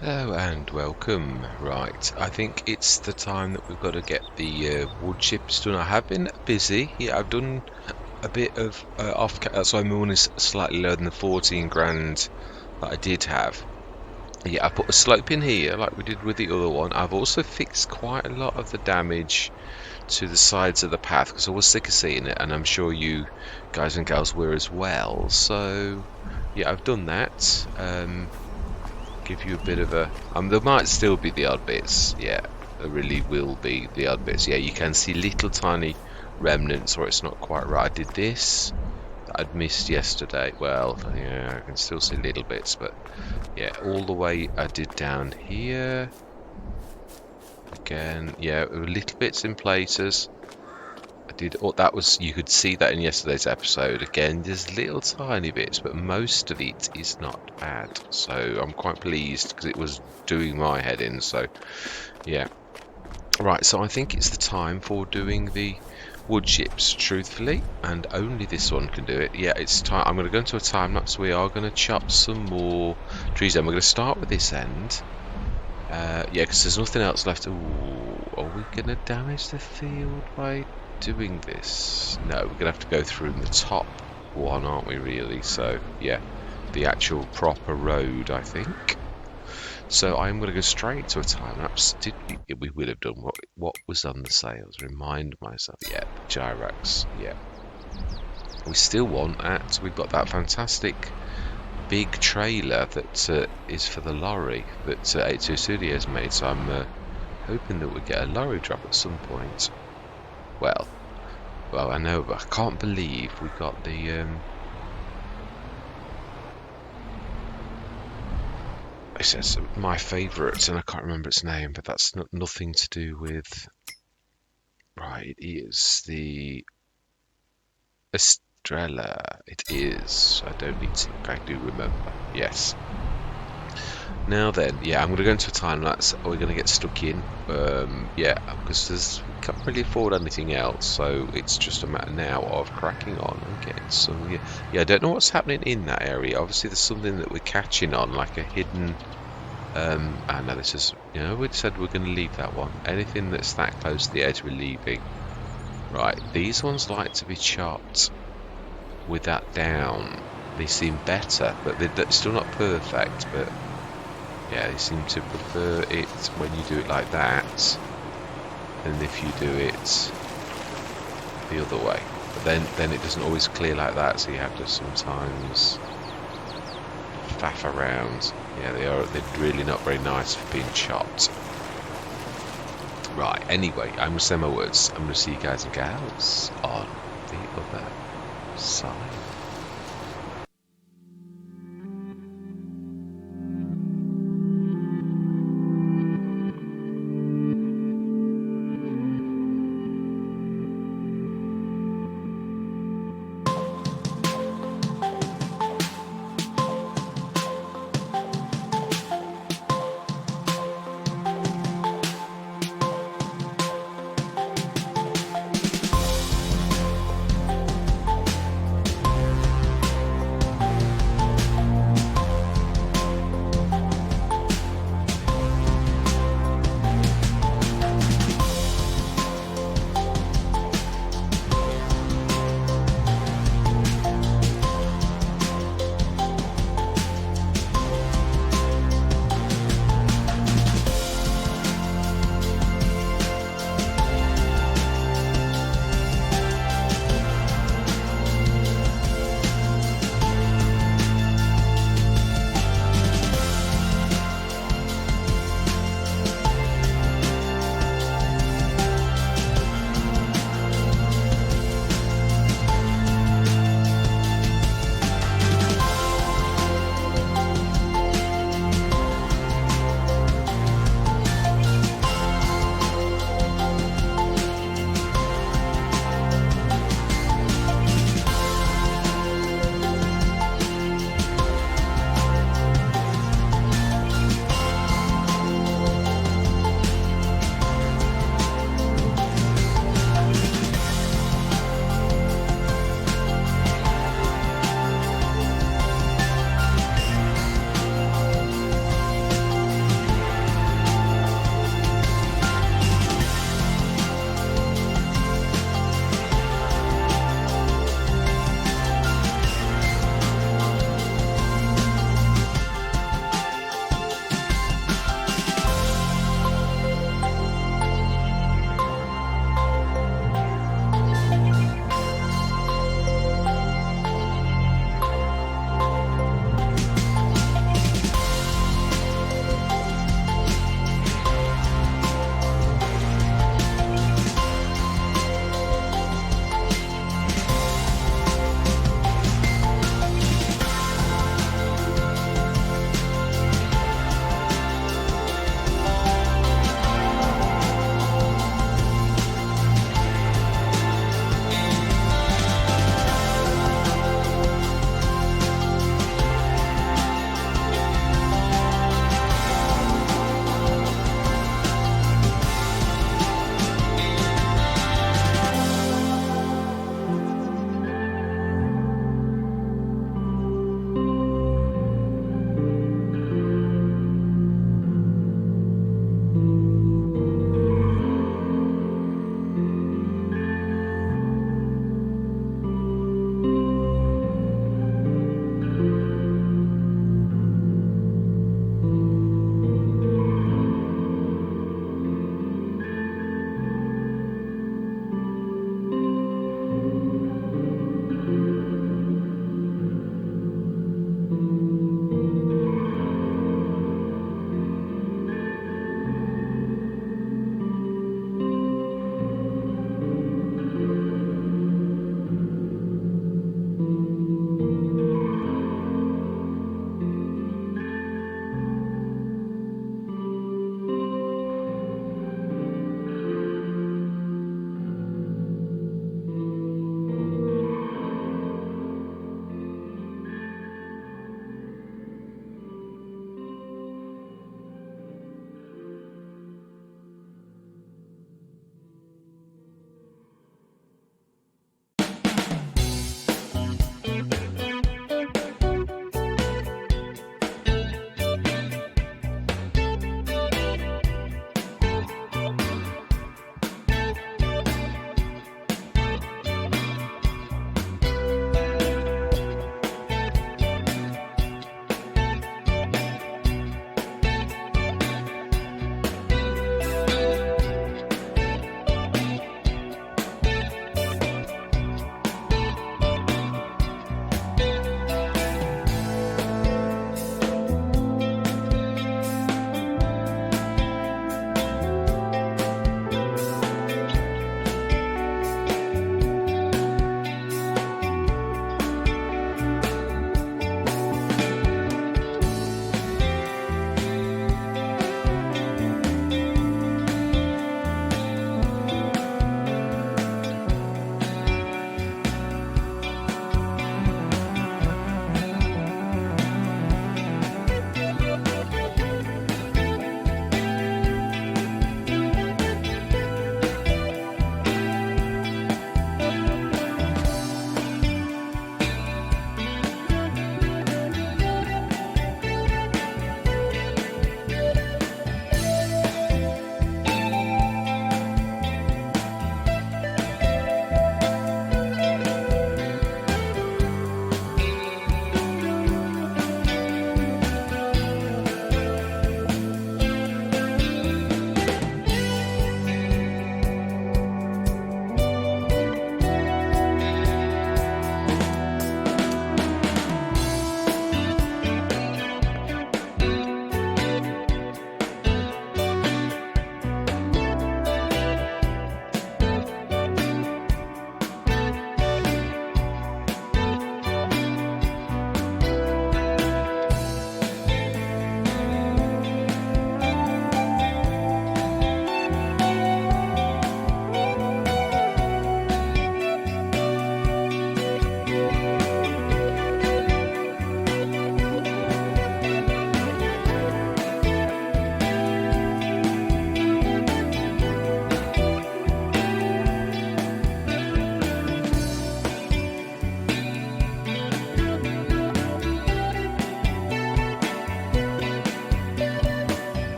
Hello and welcome. Right, I think it's the time that we've got to get the wood chips done. I have been busy. Yeah, I've done a bit of so I'm only slightly lower than the 14 grand that I did have. Yeah, I put a slope in here like we did with the other one. I've also fixed quite a lot of the damage to the sides of the path because I was sick of seeing it, and I'm sure you guys and gals were as well. So yeah, I've done that. Give you a bit of a there might still be the odd bits. Yeah, there really will be the odd bits. Yeah, you can see little tiny remnants where it's not quite right. I did this that I'd missed yesterday. Well, yeah, I can still see little bits, but yeah, all the way I did down here again. Yeah, there were little bits in places. I did. Oh, that was, you could see that in yesterday's episode. Again, there's little tiny bits, but most of it is not bad. So I'm quite pleased because it was doing my head in. So yeah, right. So I think it's the time for doing the wood chips, truthfully, and only this one can do it. Yeah, it's time. I'm going to go into a time lapse. We are going to chop some more trees, and we're going to start with this end. Yeah, because there's nothing else left. Ooh, are we going to damage the field by doing this? No, we're gonna have to go through the top one, aren't we, really? So yeah, the actual proper road, I think. So I'm gonna go straight to a time lapse. We would have done what was on the sales? Remind myself. Yeah, Gyrax. Yeah, we still want that. We've got that fantastic big trailer that is for the lorry that 82 Studios made. So I'm hoping that we get a lorry drop at some point. Well, I know, but I can't believe we got the it says my favourite, and I can't remember its name, but that's nothing to do with. Right, it is the Estrella. It is. I don't need to. I do remember. Yes. Now then, yeah, I'm going to go into a time lapse. We're going to get stuck in. Yeah, because we can't really afford anything else, so it's just a matter now of cracking on and getting some. Yeah, I don't know what's happening in that area. Obviously, there's something that we're catching on, like a hidden. I know this is. We said we're going to leave that one. Anything that's that close to the edge, we're leaving. Right, these ones like to be chopped with that down. They seem better, but they're still not perfect. But yeah, they seem to prefer it when you do it like that than if you do it the other way. But then it doesn't always clear like that, so you have to sometimes faff around. Yeah, they're really not very nice for being chopped. Right, anyway, I'm going to say my words. I'm going to see you guys and gals on the other side.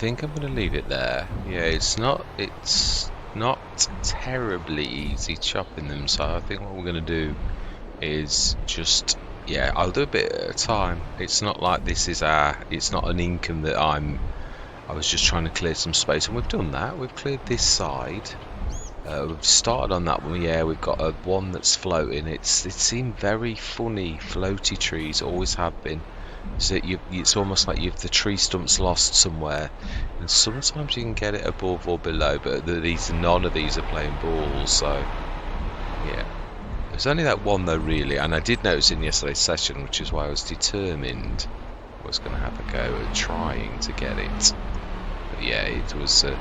think I'm going to leave it there. Yeah, it's not terribly easy chopping them, so I think what we're going to do is just, yeah, I'll do a bit at a time. It's not like this is it's not an income that I was just trying to clear some space, and we've done that. We've cleared this side. We've started on that one. Yeah, we've got a one that's floating. It seemed very funny. Floaty trees always have been. So it's almost like the tree stump's lost somewhere, and sometimes you can get it above or below. But none of these are playing balls. So yeah, there's only that one though, really. And I did notice in yesterday's session, which is why I was determined I was going to have a go at trying to get it. But yeah, it was. So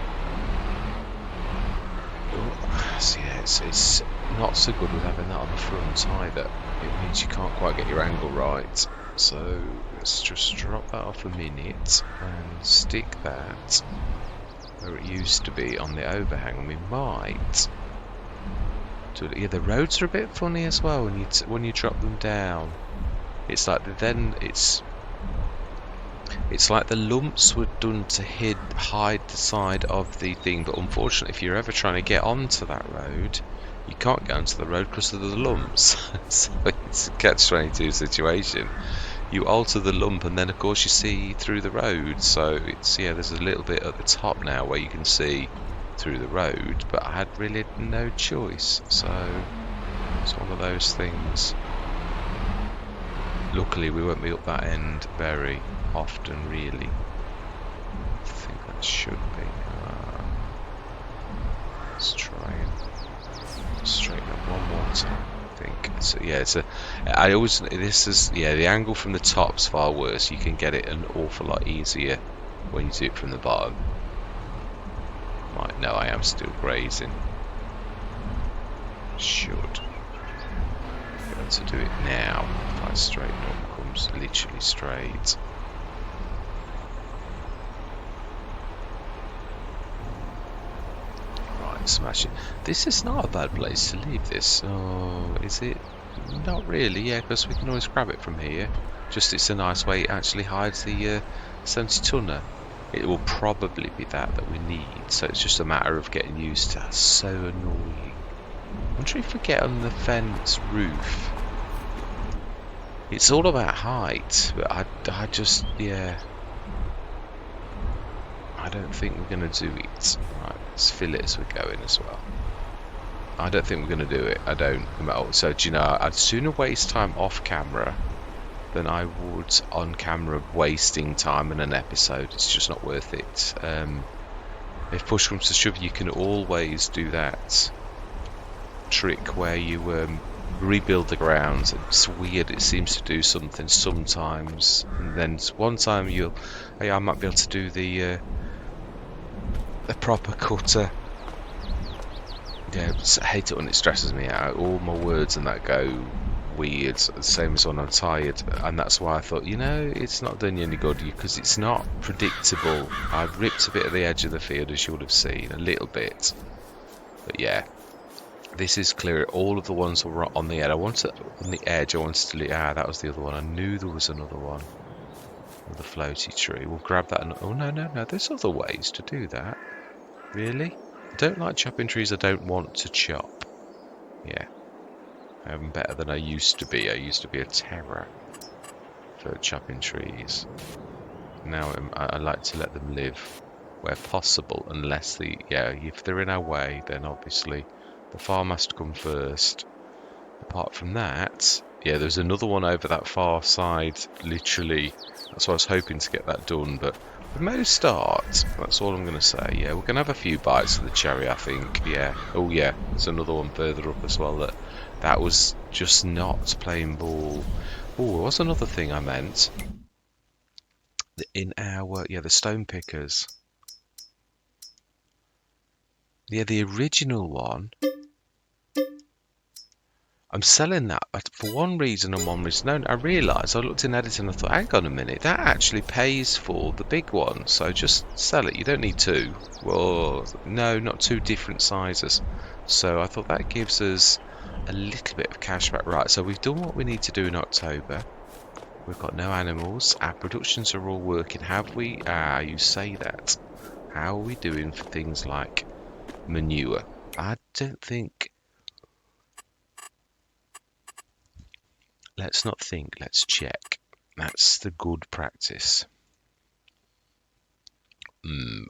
yeah, it's not so good with having that on the front either. It means you can't quite get your angle right. So let's just drop that off a minute and stick that where it used to be on the overhang. And we might do it. Yeah, the roads are a bit funny as well when you drop them down. It's like it's like the lumps were done to hide the side of the thing, but unfortunately if you're ever trying to get onto that road, you can't get onto the road because of the lumps. So it's a catch-22 situation. You alter the lump and then of course you see through the road. So it's, yeah, there's a little bit at the top now where you can see through the road, but I had really no choice. So it's one of those things. Luckily we won't be up that end very often, really. I think that should be. Let's try and straighten up one more time. I think. So yeah, the angle from the top's far worse. You can get it an awful lot easier when you do it from the bottom. Right, no, I am still grazing. Should be able to do it now. If I straighten up, comes literally straight. Smash it. This is not a bad place to leave this. Oh, is it? Not really, yeah, because we can always grab it from here. Just it's a nice way it actually hides the 70 tonner. It will probably be that we need, so it's just a matter of getting used to. That's so annoying. I wonder if we get on the fence roof. It's all about height, but I just, yeah. I don't think we're going to do it. Right, let's fill it as we're going as well. I don't think we're going to do it. I don't. So, do you know, I'd sooner waste time off camera than I would on camera wasting time in an episode. It's just not worth it. If push comes to shove, you can always do that trick where you rebuild the grounds. It's weird. It seems to do something sometimes. And then one time I might be able to do the proper cutter. Yeah, I hate it when it stresses me out. All my words and that go weird, the same as when I'm tired, and that's why I thought, you know, it's not done you any good because it's not predictable. I've ripped a bit of the edge of the field, as you would have seen, a little bit, but yeah, this is clear. All of the ones were on the edge. I wanted to leave. That was the other one. I knew there was another one with a floaty tree. We'll grab that. Oh no, there's other ways to do that. Really? I don't like chopping trees I don't want to chop. Yeah. I'm better than I used to be. I used to be a terror for chopping trees. Now I like to let them live where possible, unless if they're in our way, then obviously the farm has to come first. Apart from that, yeah, there's another one over that far side, literally. That's why I was hoping to get that done, but we made a start. That's all I'm going to say. Yeah, we're going to have a few bites of the cherry, I think. Yeah. Oh, yeah, there's another one further up as well that was just not playing ball. Oh, what's another thing I meant? In our, the stone pickers. Yeah, the original one. I'm selling that for one reason and one reason. No, I realised, I looked in editing and I thought, hang on a minute, that actually pays for the big one. So just sell it. You don't need two. Well, no, not two different sizes. So I thought that gives us a little bit of cash back. Right, so we've done what we need to do in October. We've got no animals. Our productions are all working. Have we? You say that. How are we doing for things like manure? I don't think... Let's not think, let's check. That's the good practice.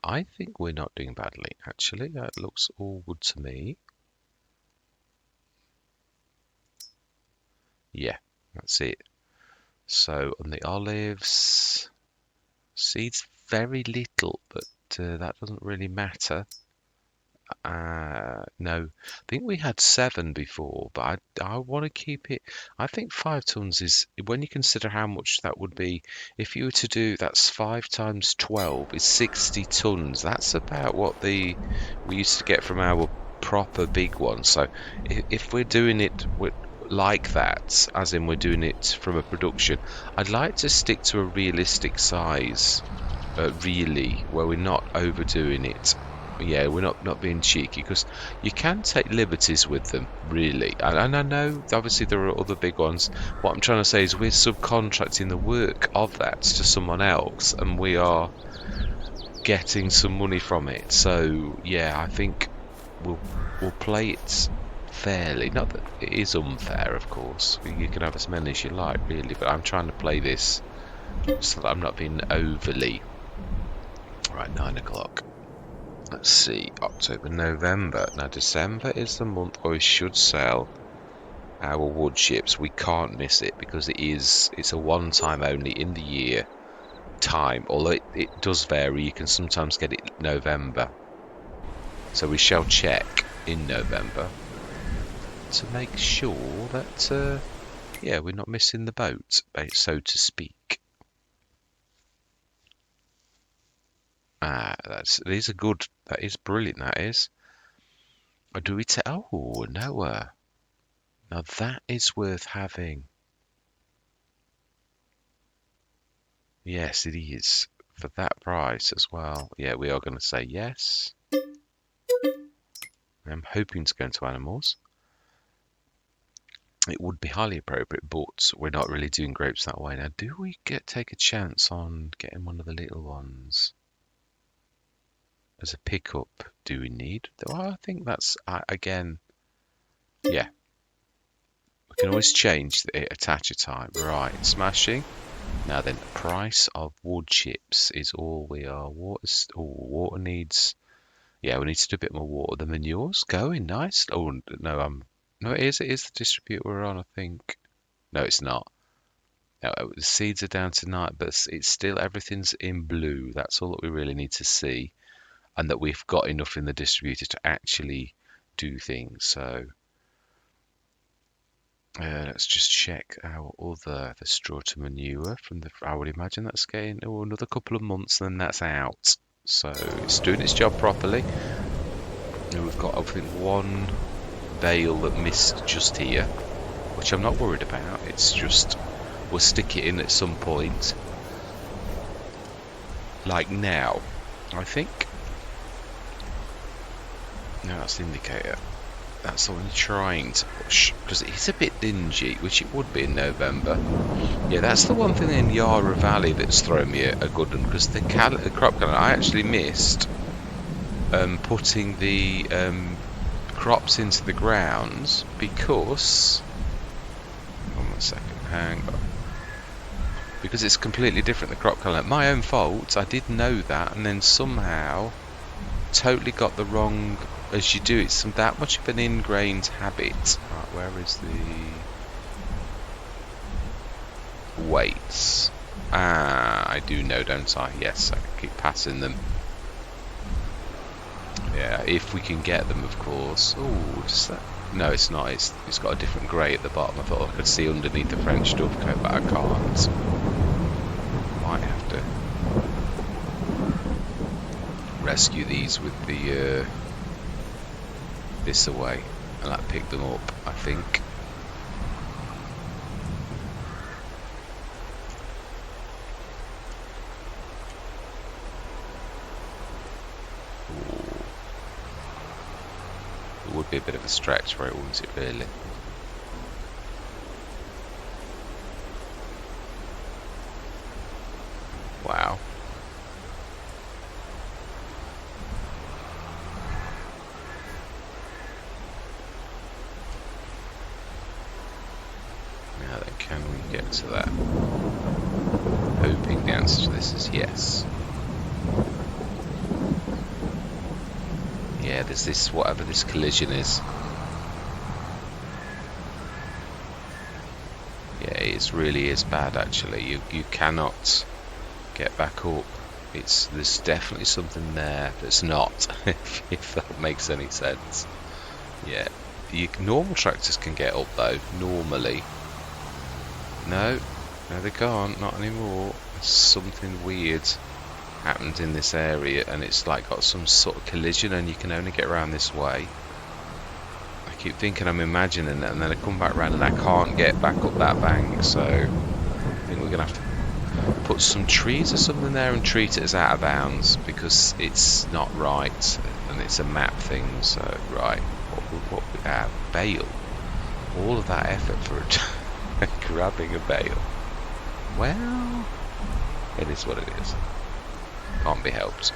I think we're not doing badly, actually. That looks all good to me. Yeah, that's it. So on the olives, seeds very little, but that doesn't really matter. No, I think we had 7 before, but I want to keep it. I think 5 tons is, when you consider how much that would be, if you were to do, that's 5 times 12 is 60 tons. That's about what we used to get from our proper big ones. So if we're doing it like that, as in we're doing it from a production, I'd like to stick to a realistic size, really, where we're not overdoing it. Yeah, we're not being cheeky, because you can take liberties with them, really. And I know, obviously, there are other big ones. What I'm trying to say is we're subcontracting the work of that to someone else, and we are getting some money from it. So, yeah, I think we'll play it fairly. Not that it is unfair, of course. You can have as many as you like, really, but I'm trying to play this so that I'm not being overly... Right, 9 o'clock. Let's see, October, November. Now, December is the month where we should sell our wood chips. We can't miss it because it's a one time only in the year time. Although it does vary, you can sometimes get it November. So we shall check in November to make sure that, yeah, we're not missing the boat, so to speak. That is brilliant, that is. Or do we oh, no. Now that is worth having. Yes, it is. For that price as well. Yeah, we are going to say yes. I'm hoping to go into animals. It would be highly appropriate, but we're not really doing grapes that way. Now, do we take a chance on getting one of the little ones as a pickup? Do we need? Well, I think that's, again, yeah. We can always change the attacher type. Right, smashing. Now then, the price of wood chips is all we are. Water needs... Yeah, we need to do a bit more water. The manure's going nice. Oh, no, no, it is the distributor we're on, I think. No, it's not. No, the seeds are down tonight, but it's still, everything's in blue. That's all that we really need to see. And that we've got enough in the distributor to actually do things. So... let's just check our the straw to manure from the... I would imagine that's getting another couple of months, and then that's out. So it's doing its job properly. And we've got, I think, 1 bale that missed just here, which I'm not worried about. It's just, we'll stick it in at some point. Like now, I think. No, that's the indicator. That's the one trying to push, because it's a bit dingy, which it would be in November. Yeah, that's the one thing in Yarra Valley that's thrown me a good one, because the crop calendar, I actually missed putting the crops into the grounds because... One second, hang on. Because it's completely different, the crop calendar. My own fault, I did know that, and then somehow totally got the wrong... As you do, it's that much of an ingrained habit. Right, where is the weights? I do know, don't I? Yes, I can keep passing them. Yeah, if we can get them, of course. Oh, does that... No, it's not. It's got a different grey at the bottom. I thought I could see underneath the French dovecoat, but I can't. Might have to rescue these with the... this away and that pick them up, I think. Ooh. It would be a bit of a stretch for it, wouldn't it, really? Wow. Can we get to that? Hoping the answer to this is yes. Yeah, there's this, whatever this collision is. Yeah, it really is bad actually. You cannot get back up. There's definitely something there that's not, if that makes any sense. Yeah, normal tractors can get up though, normally. No, they can't, not anymore. Something weird happened in this area and it's like got some sort of collision and you can only get around this way. I keep thinking I'm imagining it and then I come back around and I can't get back up that bank, so I think we're going to have to put some trees or something there and treat it as out of bounds because it's not right and it's a map thing. So right, what we have, bale, all of that effort for grabbing a bale. Well, it is what it is, can't be helped.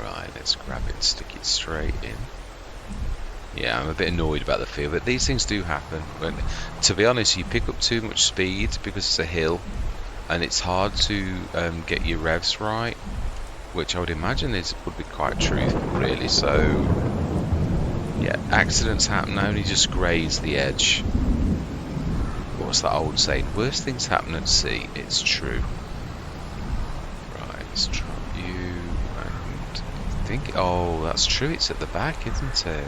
Right, let's grab it, stick it straight in. Yeah, I'm a bit annoyed about the feel, but these things do happen. To be honest, you pick up too much speed because it's a hill, and it's hard to get your revs right, which I would imagine would be quite truthful, really. So, yeah, accidents happen. Only just graze the edge. What's that old saying? Worst things happen at sea. It's true. Right, let's try you. And I think, oh, that's true. It's at the back, isn't it?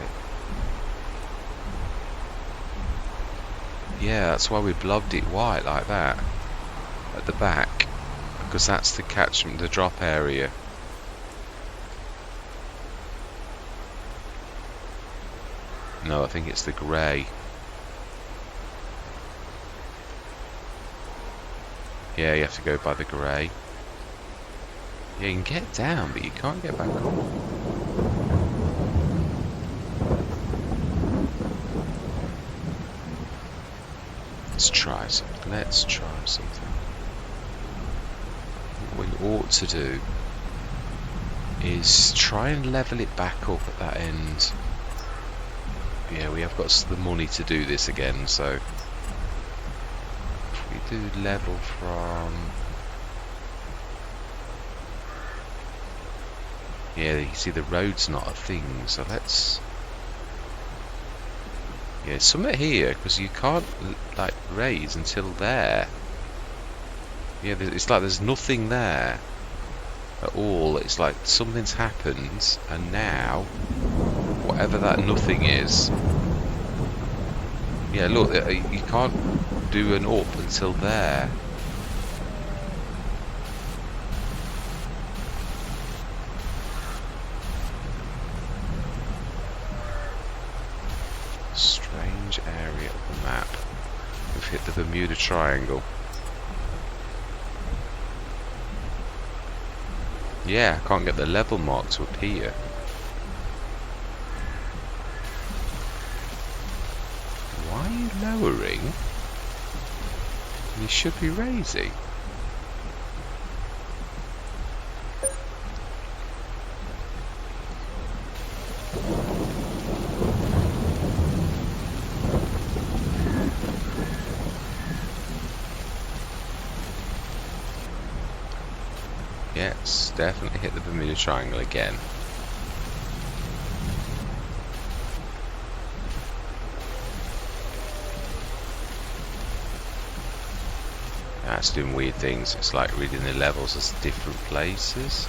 Yeah, that's why we blobbed it white like that at the back, because that's the catchment, the drop area. No, I think it's the grey. Yeah, you have to go by the grey. Yeah, you can get down, but you can't get back up. Let's try something. Let's try something. What we ought to do is try and level it back up at that end. Yeah, we have got the money to do this again, so if we do level from... Yeah, you see the road's not a thing, so let's... Yeah, something here, because you can't like raise until there. Yeah, it's like there's nothing there at all. It's like something's happened, and now whatever that nothing is. Yeah, look, you can't do an up until there. Strange area of the map. We've hit the Bermuda Triangle. Yeah, I can't get the level mark to appear. Why are you lowering? You should be raising. Yes, definitely hit the Bermuda Triangle again. That's doing weird things. It's like reading the levels as different places.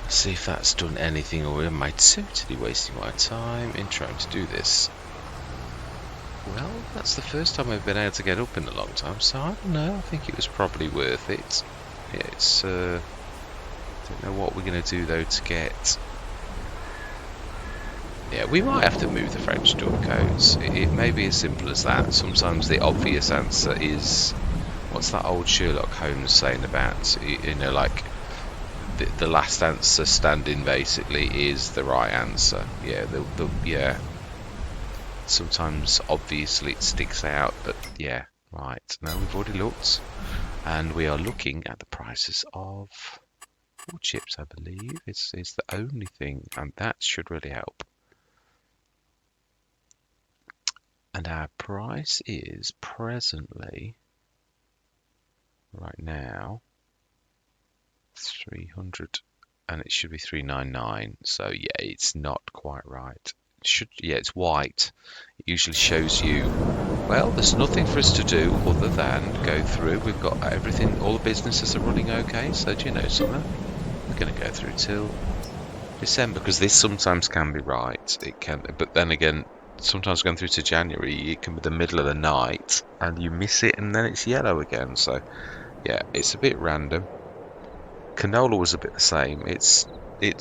See if that's done anything, or am I totally wasting my time in trying to do this? Well, that's the first time I've been able to get up in a long time, so I don't know. I think it was probably worth it. Yeah, it's. Don't know what we're going to do though to get. Yeah, we might have to move the French door codes. It may be as simple as that. Sometimes the obvious answer is, what's that old Sherlock Holmes saying about, you know, like the last answer standing basically is the right answer. Yeah, yeah. Sometimes obviously it sticks out, but yeah, right. Now we've already looked, and we are looking at the prices of wood chips. I believe is the only thing, and that should really help. And our price is presently, right now, 300, and it should be 399. So yeah, it's not quite right. It should, yeah, it's white. It usually shows you, well, there's nothing for us to do other than go through. We've got everything, all the businesses are running okay. So do you know something? We're going to go through till December, because this sometimes can be right. It can, but then again, sometimes going through to January, it can be the middle of the night and you miss it, and then it's yellow again. So yeah, it's a bit random. Canola was a bit the same. It's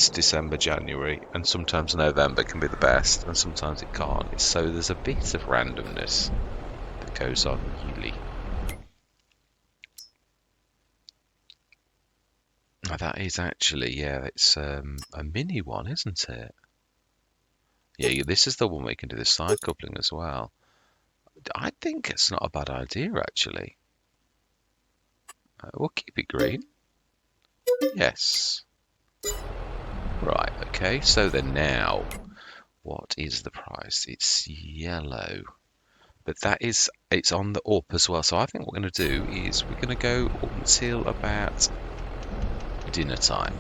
December, January, and sometimes November can be the best, and sometimes it can't. So there's a bit of randomness that goes on yearly. Now that is actually, yeah, it's a mini one, isn't it? Yeah, this is the one we can do the side coupling as well. I think it's not a bad idea, actually. We'll keep it green. Yes. Right, okay, so then now, what is the price? It's yellow. But that is, it's on the up as well. So I think what we're going to do is we're going to go up until about dinner time.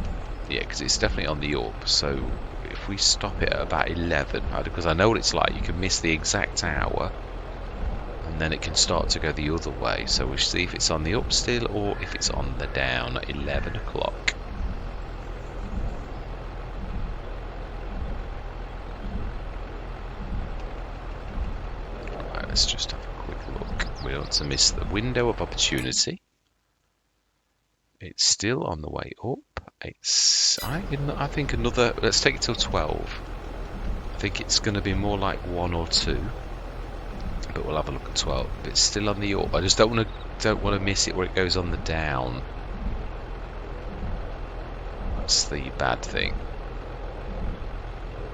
Yeah, because it's definitely on the up. So if we stop it at about 11, because I know what it's like, you can miss the exact hour and then it can start to go the other way. So we'll see if it's on the up still or if it's on the down at 11 o'clock. Right, let's just have a quick look. We don't want to miss the window of opportunity. It's still on the way up. It's, I think another, let's take it till 12. I think it's going to be more like 1 or 2. But we'll have a look at 12. But it's still on the up. I just don't want to miss it where it goes on the down. That's the bad thing.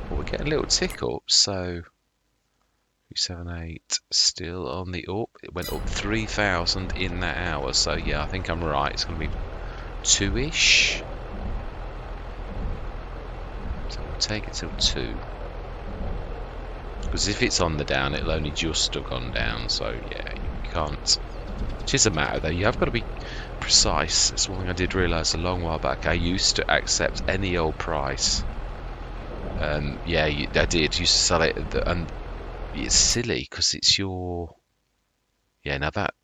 But we're getting a little tick up, so 378 still on the up. It went up 3,000 in that hour, so yeah, I think I'm right. It's going to be 2-ish. So we'll take it till 2. Because if it's on the down, it'll only just have gone down. So yeah, you can't. Which is a matter though. You have got to be precise. It's one thing I did realise a long while back. I used to accept any old price. Yeah, I did. Used to sell it, and it's silly because it's your. Yeah, now that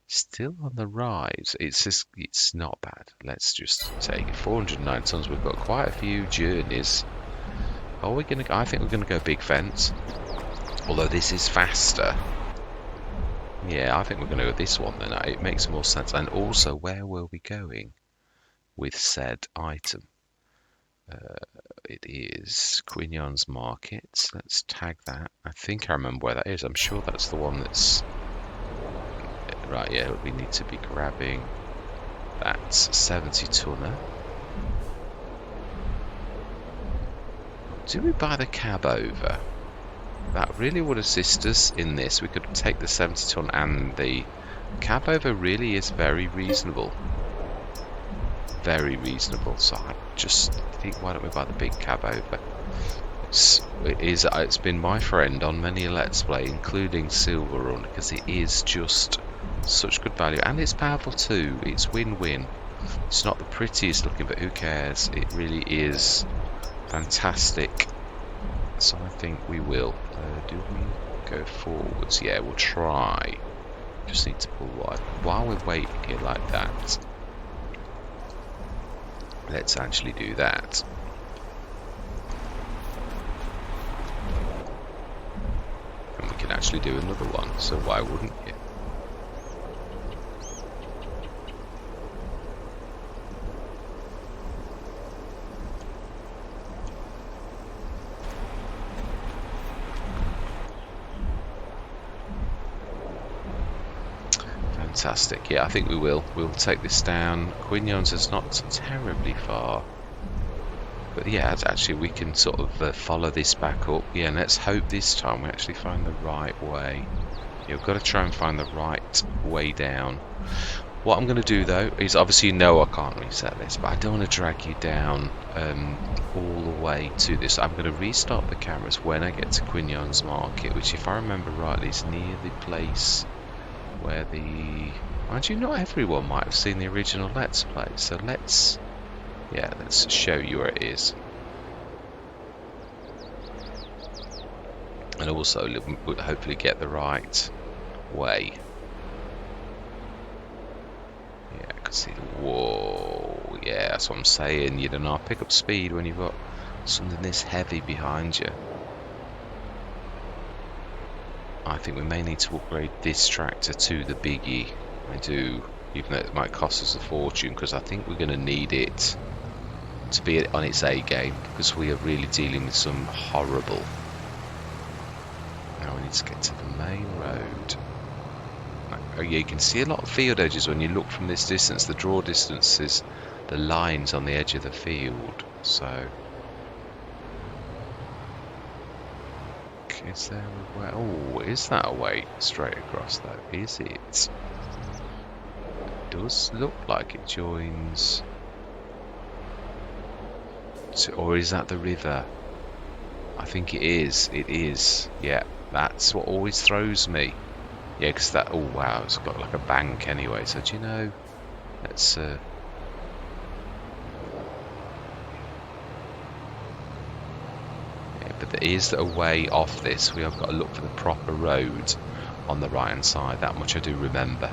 still on the rise. It's just, it's not bad. Let's just take it. 409 tons. We've got quite a few journeys. Are we gonna? I think we're gonna go big fence. Although this is faster. Yeah, I think we're gonna go this one then. It makes more sense. And also, where were we going with said item? It is Quignon's Market. Let's tag that. I think I remember where that is. I'm sure that's the one that's right. Yeah, we need to be grabbing that 70 tonner. Do we buy the cab over? That really would assist us in this. We could take the 70 ton, and the cab over really is very reasonable. Very reasonable. So I just think, why don't we buy the big cab over? It's been my friend on many a Let's Play, including Silver Run, because it is just such good value, and it's powerful too. It's win-win. It's not the prettiest looking, but who cares? It really is fantastic. So I think we will. Do we go forwards? Yeah, we'll try. Just need to pull wide. While we're waiting here like that, let's actually do that. And we actually do another one, so why wouldn't you? Fantastic. Yeah, I think we will. We'll take this down. Quignon's is not terribly far. But yeah, actually we can sort of follow this back up. Yeah, and let's hope this time we actually find the right way. You've got to try and find the right way down. What I'm going to do though is, obviously you know I can't reset this, but I don't want to drag you down all the way to this. I'm going to restart the cameras when I get to Quignon's Market, which if I remember rightly is near the place where the... Mind you, not everyone might have seen the original Let's Play, so let's show you where it is. And also we'll hopefully get the right way. Yeah, I can see the... Whoa, yeah, that's what I'm saying. You don't know, pick up speed when you've got something this heavy behind you. I think we may need to upgrade this tractor to the biggie. I do, even though it might cost us a fortune, because I think we're going to need it to be on its A game, because we are really dealing with some horrible... Now we need to get to the main road. Oh yeah, you can see a lot of field edges when you look from this distance. The draw distance is the lines on the edge of the field, so... Is there a way? Oh, is that a way straight across though? Is it? It does look like it joins. Or is that the river? I think it is. It is. Yeah, that's what always throws me. Yeah, because that... Oh wow, it's got like a bank anyway. So do you know? Let's... But there is a way off this. We have got to look for the proper road on the right hand side. That much I do remember.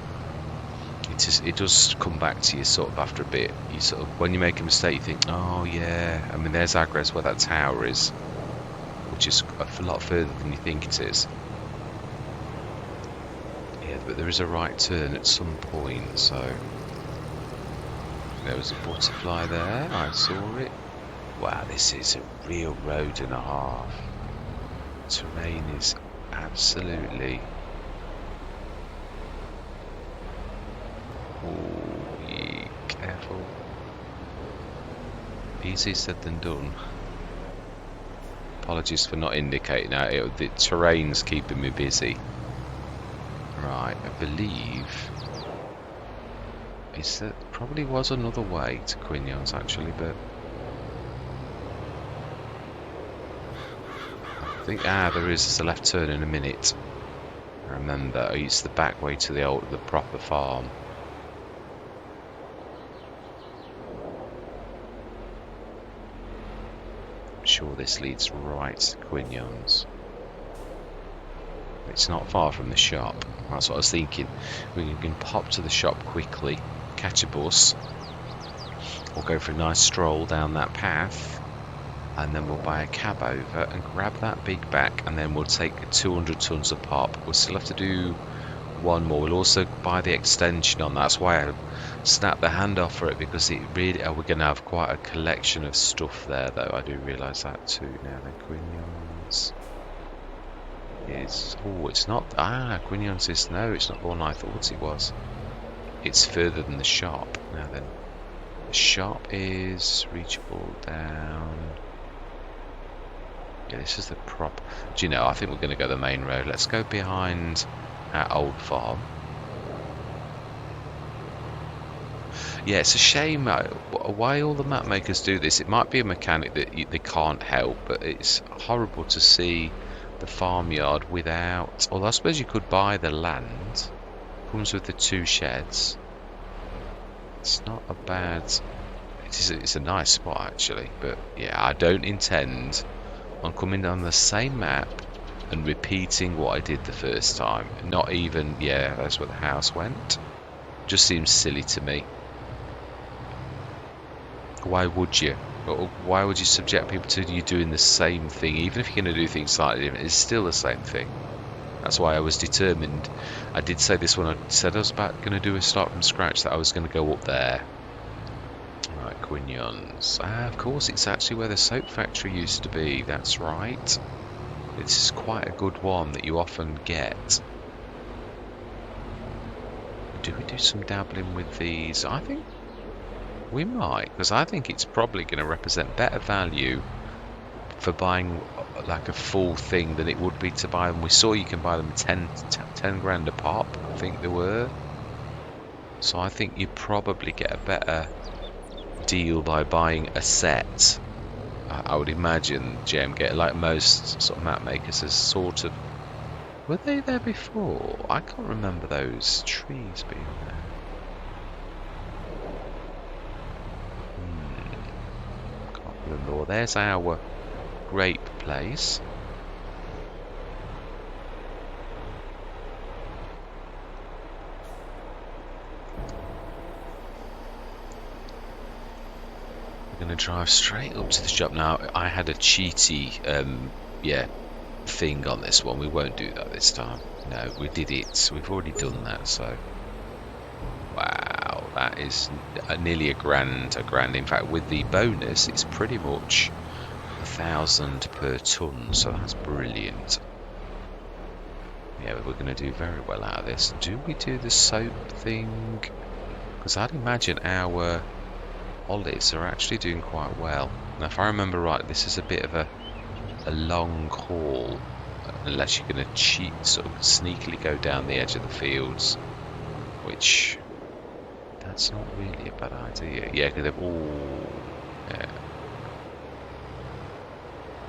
It does come back to you sort of after a bit. You sort of, when you make a mistake, you think, oh yeah. I mean, there's Agres where that tower is, which is a lot further than you think it is. Yeah, but there is a right turn at some point. So there was a butterfly there. I saw it. Wow, this is a real road and a half. Terrain is absolutely... Oh, yeah, careful. Easier said than done. Apologies for not indicating that. The terrain's keeping me busy. Right, I believe... There probably was another way to Quignon's actually, but... there is a left turn in a minute. I remember, it's the back way to the proper farm. I'm sure this leads right to Quignon's. It's not far from the shop. That's what I was thinking. We can pop to the shop quickly, catch a bus, or go for a nice stroll down that path. And then we'll buy a cab over and grab that big back, and then we'll take 200 tons of pop. We'll still have to do one more. We'll also buy the extension on that. That's why I snapped the hand off for it, because it really... we're going to have quite a collection of stuff there, though. I do realise that too. Now then, Quignon's is... Oh, it's not... Quignon's is... No, it's not the one I thought it was. It's further than the shop. Now then, the shop is reachable down... Yeah, this is the prop. Do you know, I think we're going to go the main road. Let's go behind our old farm. Yeah, it's a shame why all the map makers do this. It might be a mechanic that they can't help, but it's horrible to see the farmyard without... Although I suppose you could buy the land. Comes with the 2 sheds. It's not a bad... It's a nice spot actually, but yeah, I don't intend on coming down the same map and repeating what I did the first time. Not even, yeah, that's where the house went. Just seems silly to me. Why would you? Why would you subject people to you doing the same thing? Even if you're going to do things slightly different, it's still the same thing. That's why I was determined. I did say this when I said I was going to do a start from scratch, that I was going to go up there. Right, Quignons. Ah, of course, it's actually where the soap factory used to be. That's right. This is quite a good one that you often get. Do we do some dabbling with these? I think we might, because I think it's probably going to represent better value for buying like a full thing than it would be to buy them. We saw you can buy them 10 grand a pop, I think they were. So I think you probably get a better deal by buying a set. I would imagine JMGaming, like most sort of map makers, has sort of... Were they there before? I can't remember those trees being there. Can't remember. Well, there's our grape place. We're going to drive straight up to the shop. Now, I had a cheaty, thing on this one. We won't do that this time. No, we did it. We've already done that, so... Wow, that is nearly a grand. In fact, with the bonus, it's pretty much 1,000 per ton, so that's brilliant. Yeah, we're going to do very well out of this. Do we do the soap thing? Because I'd imagine our olives are actually doing quite well. Now, if I remember right, this is a bit of a long haul, unless you're going to cheat, sort of sneakily go down the edge of the fields, which that's not really a bad idea. Yeah, because they've all... Yeah.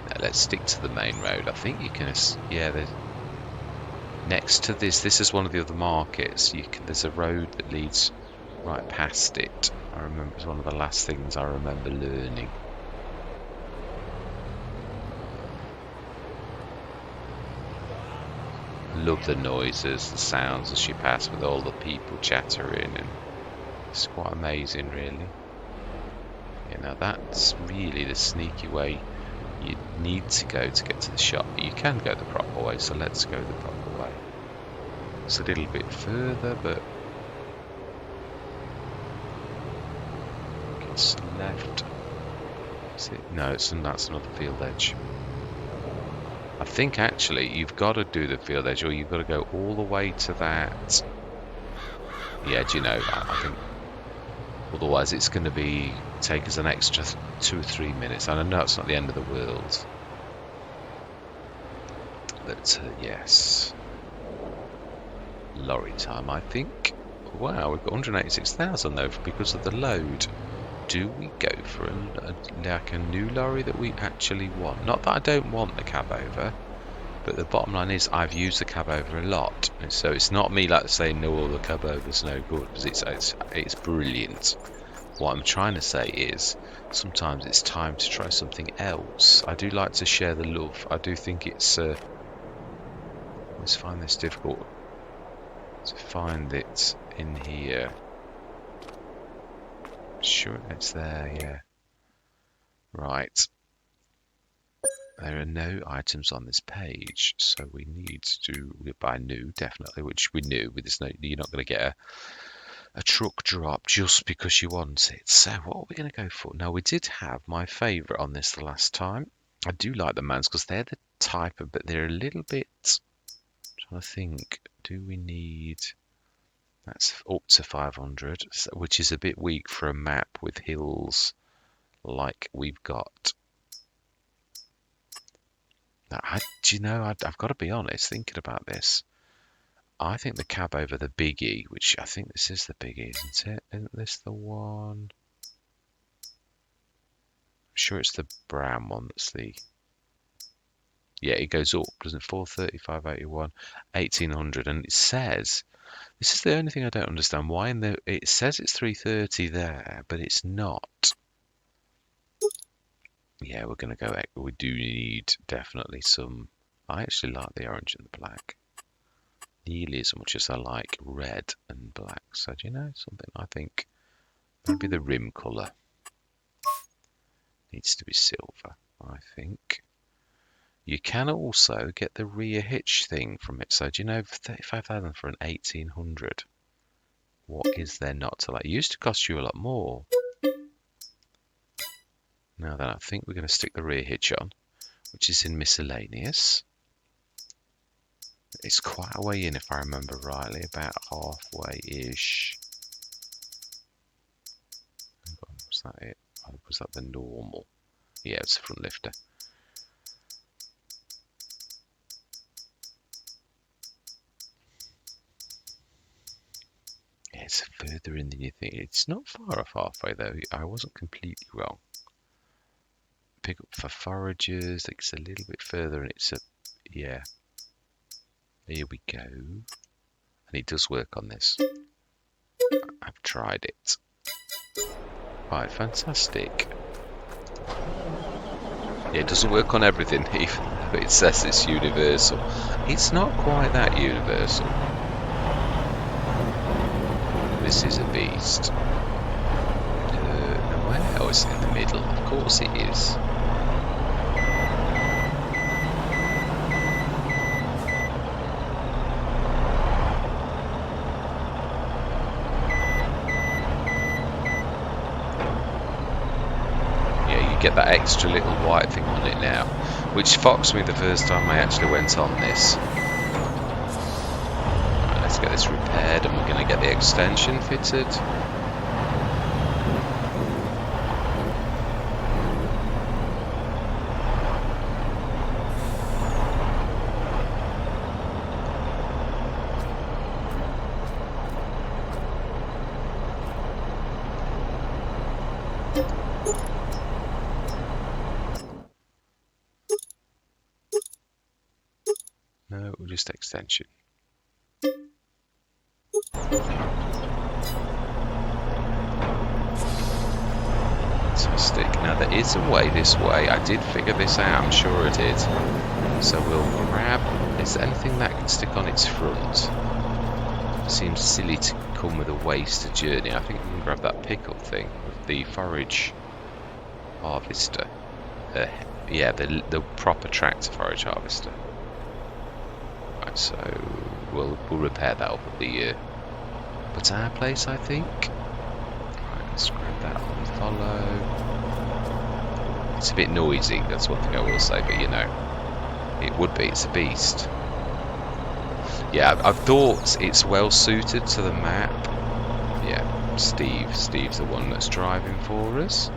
Now, let's stick to the main road. I think you can... Yeah, there's... Next to this is one of the other markets. There's a road that leads right past it. I remember it's one of the last things I remember learning. Love the noises, the sounds as you pass with all the people chattering, and it's quite amazing, really. You know, that's really the sneaky way you need to go to get to the shop. But you can go the proper way, so let's go the proper way. It's a little bit further, but it's left. Is it? No, that's another field edge. I think actually you've got to do the field edge, or you've got to go all the way to that. Yeah, do you know? I think otherwise it's going to take us an extra 2 or 3 minutes. And I know it's not the end of the world. But yes, lorry time. I think. Wow, we've got 186,000 though because of the load. Do we go for a new lorry that we actually want? Not that I don't want the cab over, but the bottom line is I've used the cab over a lot, and so it's not me like saying no, the cab over's no good, because it's brilliant. What I'm trying to say is sometimes it's time to try something else. I do like to share the love. I do think it's I always find this difficult to find it in here. Sure, it's there, yeah. Right. There are no items on this page, so we need to buy new, definitely, which we knew. With this, you're not going to get a truck drop just because you want it. So what are we going to go for? Now, we did have my favourite on this the last time. I do like the Mans because they're the type of, but they're a little bit... I'm trying to think, do we need... That's up to 500, which is a bit weak for a map with hills like we've got. Now, do you know, I've got to be honest, thinking about this, I think the cab over the biggie, which I think this is the biggie, isn't it? Isn't this the one? I'm sure it's the brown one that's the... Yeah, it goes up, doesn't it? 430, 581, 1800, and it says... This is the only thing I don't understand. Why it says it's 330 there, but it's not. Yeah, we're going to go... We do need definitely some... I actually like the orange and the black. Nearly as much as I like red and black. So, do you know something? I think maybe the rim colour needs to be silver, I think. You can also get the rear hitch thing from it. So do you know 35,000 for an 1800? What is there not to like? It used to cost you a lot more. Now then, I think we're going to stick the rear hitch on, which is in miscellaneous. It's quite a way in, if I remember rightly, about halfway-ish. Was that it? Oh, was that the normal? Yeah, it's a front lifter. Yeah, it's further in than you think. It's not far off halfway, though. I wasn't completely wrong. Pick up for foragers. It's a little bit further, and it's a... Yeah. Here we go. And it does work on this. I've tried it. Right, fantastic. Yeah, it doesn't work on everything, even though it says it's universal. It's not quite that universal. This is a beast. Where else in the middle? Of course it is. Get that extra little white thing on it now, which foxed me the first time I actually went on this. Right, let's get this repaired and we're going to get the extension fitted. No, just extension. Fantastic. Now there is a way this way. I did figure this out, I'm sure I did. So we'll grab... Is there anything that can stick on its front? It seems silly to come with a wasted journey. I think we can grab that pickup thing with the forage harvester. Yeah, the proper tractor forage harvester. So we'll repair that up at the our place, I think. Right, let's grab that and follow. It's a bit noisy, that's one thing I will say, but you know, it would be, it's a beast. Yeah, I've thought it's well suited to the map. Yeah, Steve's the one that's driving for us.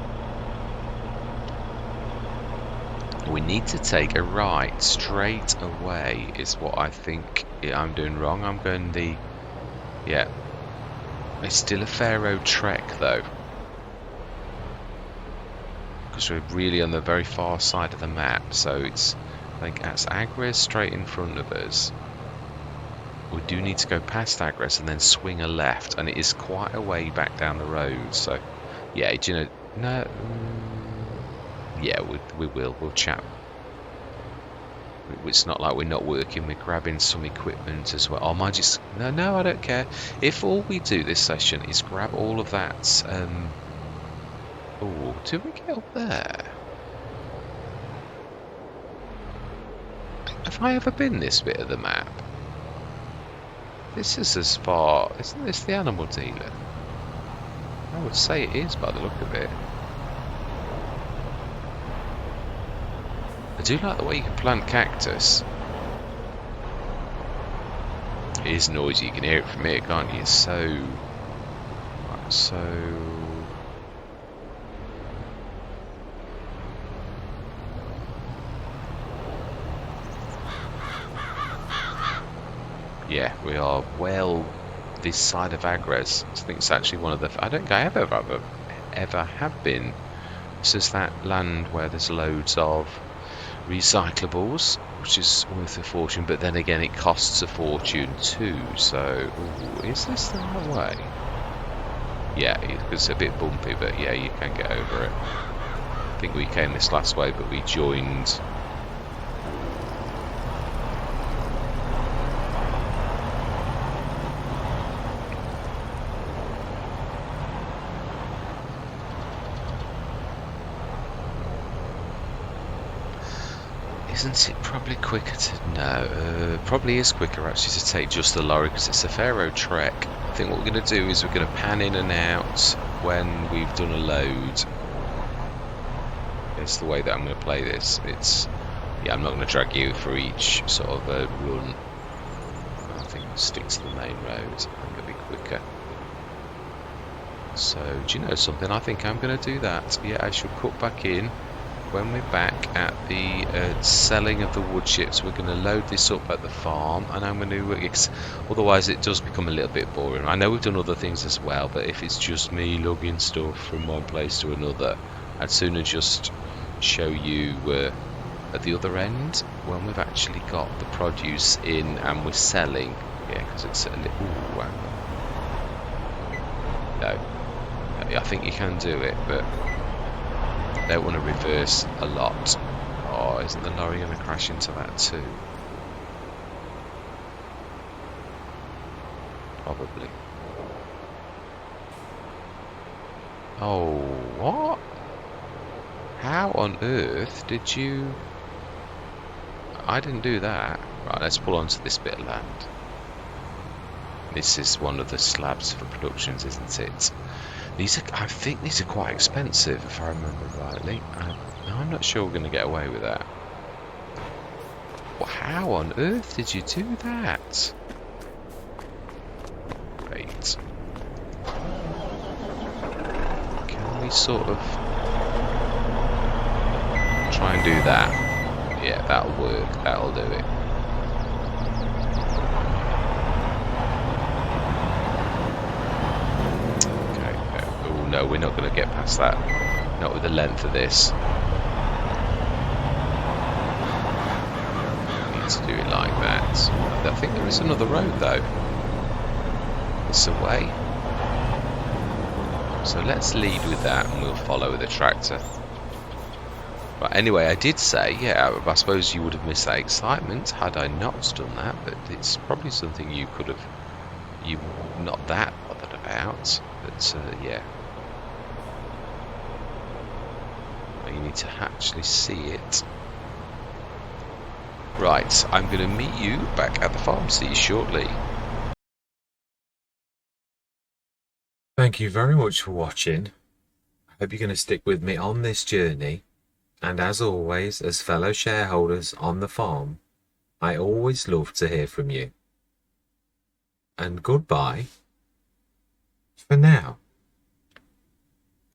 We need to take a right straight away is what I think I'm doing wrong. I'm going the... Yeah. It's still a fair road trek though. Because we're really on the very far side of the map. So it's... I think that's Agres straight in front of us. We do need to go past Agres and then swing a left. And it is quite a way back down the road. So, yeah, do you know... No... Yeah, we will. We'll chat. It's not like we're not working. We're grabbing some equipment as well. Oh, am I just... No, I don't care. If all we do this session is grab all of that... Oh, do we get up there? Have I ever been this bit of the map? This is as far... Isn't this the animal dealer? I would say it is by the look of it. I do like the way you can plant cactus. It is noisy, you can hear it from here, can't you? So... Yeah, we are well this side of Agres. I think it's actually one of the... I don't think I ever have been. This is that land where there's loads of recyclables, which is worth a fortune, but then again it costs a fortune too. So, ooh, is this the right way? Yeah, it's a bit bumpy, but yeah, you can get over it. I think we came this last way, but we joined... Isn't it probably quicker to... No, probably is quicker actually to take just the lorry because it's a fair old trek. I think what we're going to do is we're going to pan in and out when we've done a load. It's the way that I'm going to play this. Yeah, I'm not going to drag you for each sort of run. I think I'll stick to the main road. I think it'll be quicker. So, do you know something? I think I'm going to do that. Yeah, I shall cut back in when we're back at the selling of the wood chips. We're going to load this up at the farm, and I'm going to... otherwise it does become a little bit boring. I know we've done other things as well, but if it's just me lugging stuff from one place to another, I'd sooner just show you at the other end when we've actually got the produce in and we're selling. Yeah, because it's a little... Ooh, no. I think you can do it, but I don't want to reverse a lot. Oh, isn't the lorry going to crash into that too? Probably. Oh, what? How on earth did you... I didn't do that. Right, let's pull onto this bit of land. This is one of the slabs for productions, isn't it? I think these are quite expensive, if I remember rightly. I'm not sure we're going to get away with that. Well, how on earth did you do that? Great. Can we sort of try and do that? Yeah, that'll work. That'll do it. No, we're not going to get past that. Not with the length of this. We need to do it like that. I think there is another road though. It's a way. So let's lead with that and we'll follow with the tractor. But anyway, I did say, yeah, I suppose you would have missed that excitement had I not done that, but it's probably something you could have, not that bothered about, but yeah. You need to actually see it. Right, I'm going to meet you back at the farm. See you shortly. Thank you very much for watching. I hope you're going to stick with me on this journey. And as always, as fellow shareholders on the farm, I always love to hear from you. And goodbye for now.